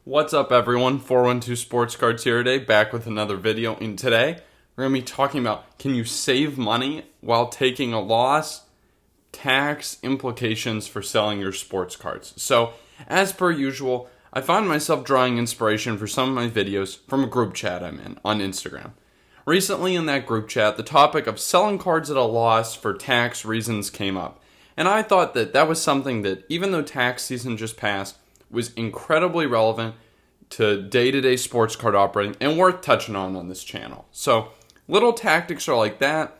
What's up, everyone? 412 Sports Cards here today, back with another video. And today, we're going to be talking about, can you save money while taking a loss? Tax implications for selling your sports cards. So, as per usual, I find myself drawing inspiration for some of my videos from a group chat I'm in on Instagram. Recently in that group chat, the topic of selling cards at a loss for tax reasons came up. And I thought that that was something that, even though tax season just passed, was incredibly relevant to day-to-day sports card operating and worth touching on this channel. So, little tactics are like that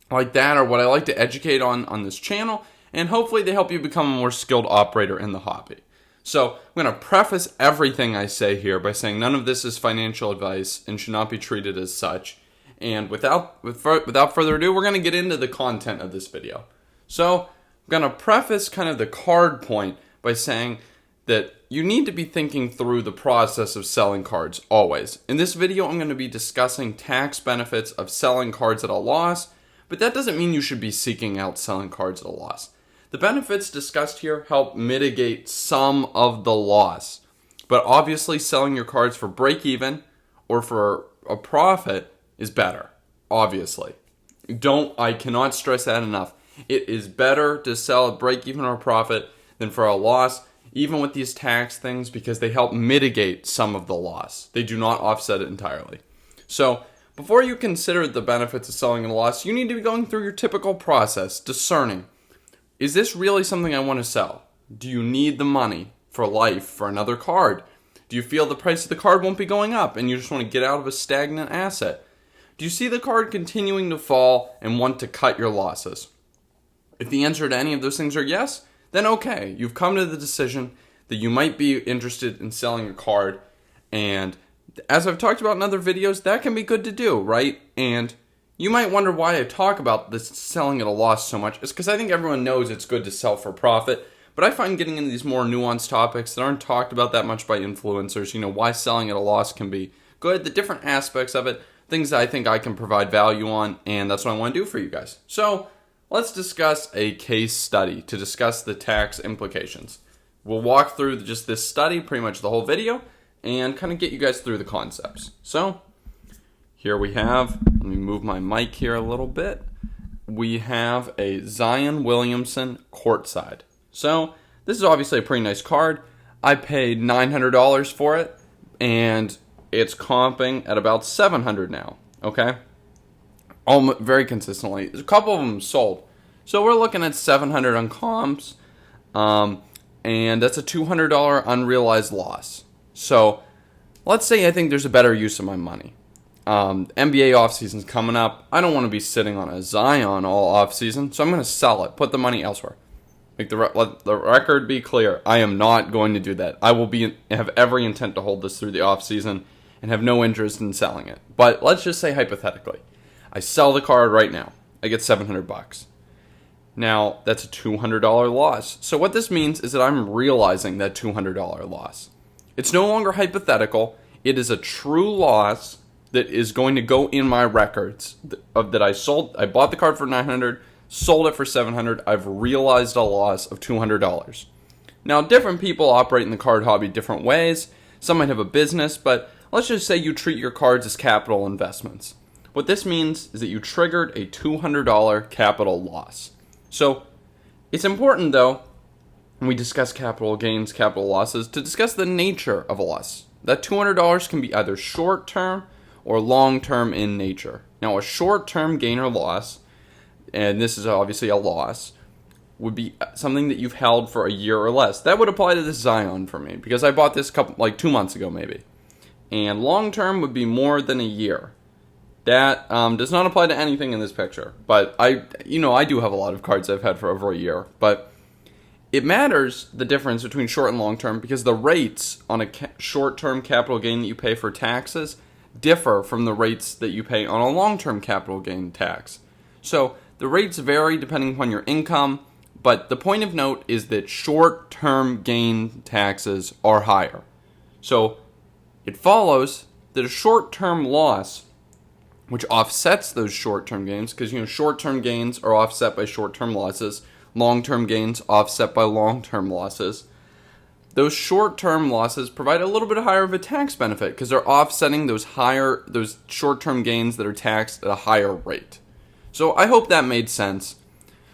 are what I like to educate on this channel, and hopefully they help you become a more skilled operator in the hobby. So, I'm going to preface everything I say here by saying none of this is financial advice and should not be treated as such. And without further ado, we're going to get into the content of this video. So, I'm going to preface kind of the card point by saying that you need to be thinking through the process of selling cards always. In this video, I'm going to be discussing tax benefits of selling cards at a loss, but that doesn't mean you should be seeking out selling cards at a loss. The benefits discussed here help mitigate some of the loss, but obviously selling your cards for break even or for a profit is better, obviously. I cannot stress that enough. It is better to sell at break even or profit than for a loss, even with these tax things, because they help mitigate some of the loss. They do not offset it entirely. So, before you consider the benefits of selling at a loss, you need to be going through your typical process, discerning, is this really something I want to sell? Do you need the money for life for another card? Do you feel the price of the card won't be going up and you just want to get out of a stagnant asset? Do you see the card continuing to fall and want to cut your losses? If the answer to any of those things are yes, then okay, you've come to the decision that you might be interested in selling a card, and as I've talked about in other videos, that can be good to do, right? And you might wonder why I talk about this selling at a loss so much. It's because I think everyone knows it's good to sell for profit, but I find getting into these more nuanced topics that aren't talked about that much by influencers, why selling at a loss can be good, the different aspects of it, things that I think I can provide value on, and that's what I want to do for you guys. So, let's discuss a case study to discuss the tax implications. We'll walk through just this study, pretty much the whole video, and kind of get you guys through the concepts. So, here we have, let me move my mic here a little bit. We have a Zion Williamson courtside. So, this is obviously a pretty nice card. I paid $900 for it, and it's comping at about $700 now, okay? Very consistently. There's a couple of them sold. So we're looking at $700 on comps, and that's a $200 unrealized loss. So let's say I think there's a better use of my money. NBA offseason's coming up. I don't want to be sitting on a Zion all offseason, so I'm going to sell it, put the money elsewhere. Let the record be clear. I am not going to do that. I will have every intent to hold this through the offseason and have no interest in selling it. But let's just say hypothetically, I sell the card right now. I get $700. Now, that's a $200 loss. So what this means is that I'm realizing that $200 loss. It's no longer hypothetical. It is a true loss that is going to go in my records that I sold. I bought the card for $900, sold it for $700. I've realized a loss of $200. Now, different people operate in the card hobby different ways. Some might have a business, but let's just say you treat your cards as capital investments. What this means is that you triggered a $200 capital loss. So, it's important, though, when we discuss capital gains, capital losses, to discuss the nature of a loss. That $200 can be either short-term or long-term in nature. Now, a short-term gain or loss, and this is obviously a loss, would be something that you've held for a year or less. That would apply to this Zion for me, because I bought this 2 months ago, maybe. And long-term would be more than a year. That does not apply to anything in this picture, but I do have a lot of cards I've had for over a year, but it matters the difference between short and long term because the rates on a short-term capital gain that you pay for taxes differ from the rates that you pay on a long-term capital gain tax. So the rates vary depending upon your income, but the point of note is that short-term gain taxes are higher. So it follows that a short-term loss, which offsets those short-term gains, because short-term gains are offset by short-term losses, long-term gains offset by long-term losses. those short-term losses provide a little bit higher of a tax benefit because they're offsetting those short-term gains that are taxed at a higher rate. So I hope that made sense.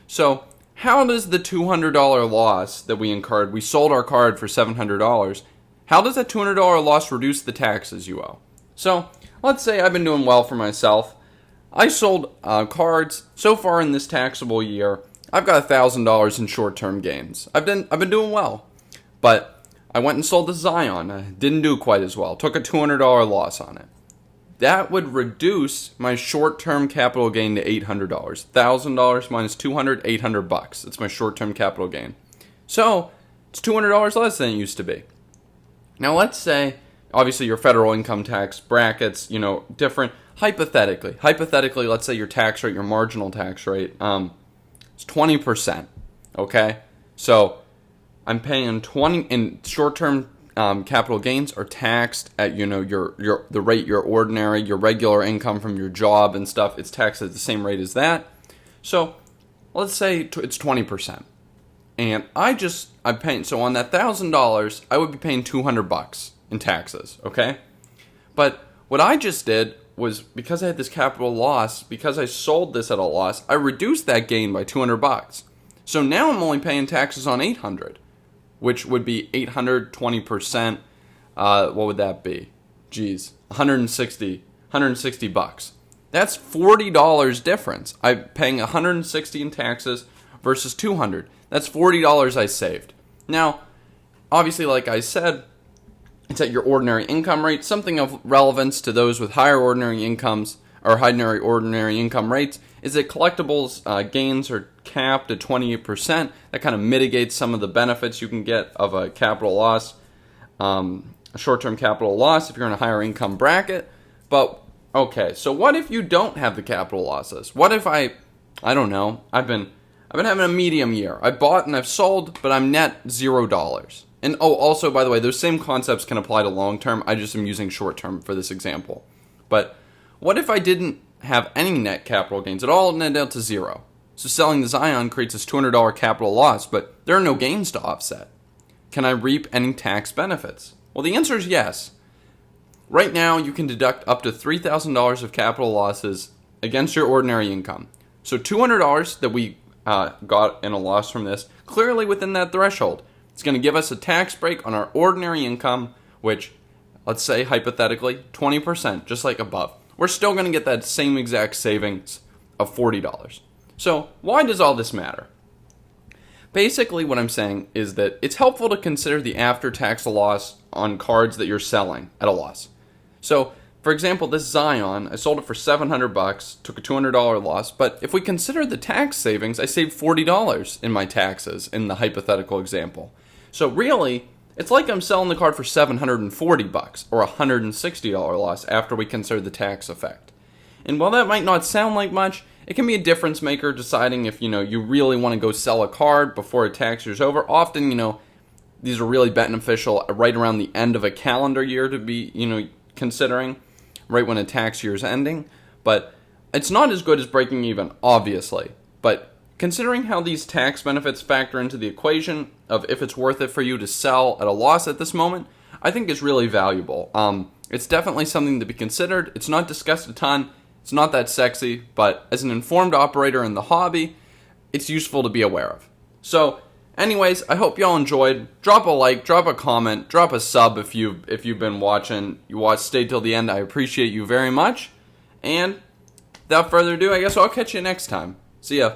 So how does the $200 loss that we incurred, we sold our card for $700, how does that $200 loss reduce the taxes you owe? So let's say I've been doing well for myself. I sold cards. So far in this taxable year, I've got $1,000 in short-term gains. I've been doing well. But I went and sold the Zion. I didn't do quite as well. Took a $200 loss on it. That would reduce my short-term capital gain to $800. $1,000 minus $200, $800. That's my short-term capital gain. So it's $200 less than it used to be. Now let's say, obviously your federal income tax brackets, different. Hypothetically, let's say your tax rate, your marginal tax rate, is 20%. Okay, so I'm paying 20 in short-term capital gains are taxed at the rate your regular income from your job and stuff. It's taxed at the same rate as that. So let's say it's 20%, and I'm paying. So on that $1,000, I would be paying $200 in taxes. Okay, but what I just did was, because I had this capital loss, because I sold this at a loss, I reduced that gain by $200. So now I'm only paying taxes on $800. Which would be 820%. What would that be? Geez, $160. That's $40 difference. I'm paying $160 in taxes versus $200. That's $40 I saved. Now, obviously, like I said, it's at your ordinary income rate. Something of relevance to those with higher ordinary incomes or higher ordinary income rates is that collectibles gains are capped at 28%. That kind of mitigates some of the benefits you can get of a capital loss, a short-term capital loss if you're in a higher income bracket. But okay, so what if you don't have the capital losses? What if I don't know, I've been having a medium year. I bought and I've sold, but I'm net $0. And also, by the way, those same concepts can apply to long-term. I just am using short-term for this example. But what if I didn't have any net capital gains at all, net out to zero? So selling the Zion creates this $200 capital loss, but there are no gains to offset. Can I reap any tax benefits? Well, the answer is yes. Right now, you can deduct up to $3,000 of capital losses against your ordinary income. So $200 that we got in a loss from this, clearly within that threshold. It's going to give us a tax break on our ordinary income, which, let's say hypothetically, 20%, just like above. We're still going to get that same exact savings of $40. So why does all this matter? Basically, what I'm saying is that it's helpful to consider the after-tax loss on cards that you're selling at a loss. So, for example, this Zion, I sold it for $700, took a $200 loss, but if we consider the tax savings, I saved $40 in my taxes in the hypothetical example. So really, it's like I'm selling the card for $740 or a $160 loss after we consider the tax effect. And while that might not sound like much, it can be a difference maker deciding if, you really want to go sell a card before a tax year's over. Often, these are really beneficial right around the end of a calendar year to be, considering, right when a tax year is ending. But it's not as good as breaking even, obviously. But considering how these tax benefits factor into the equation of if it's worth it for you to sell at a loss at this moment, I think is really valuable. It's definitely something to be considered. It's not discussed a ton. It's not that sexy, but as an informed operator in the hobby, it's useful to be aware of. So, anyways, I hope y'all enjoyed. Drop a like, drop a comment, drop a sub if you've been watching. Stayed till the end. I appreciate you very much. And without further ado, I guess I'll catch you next time. See ya.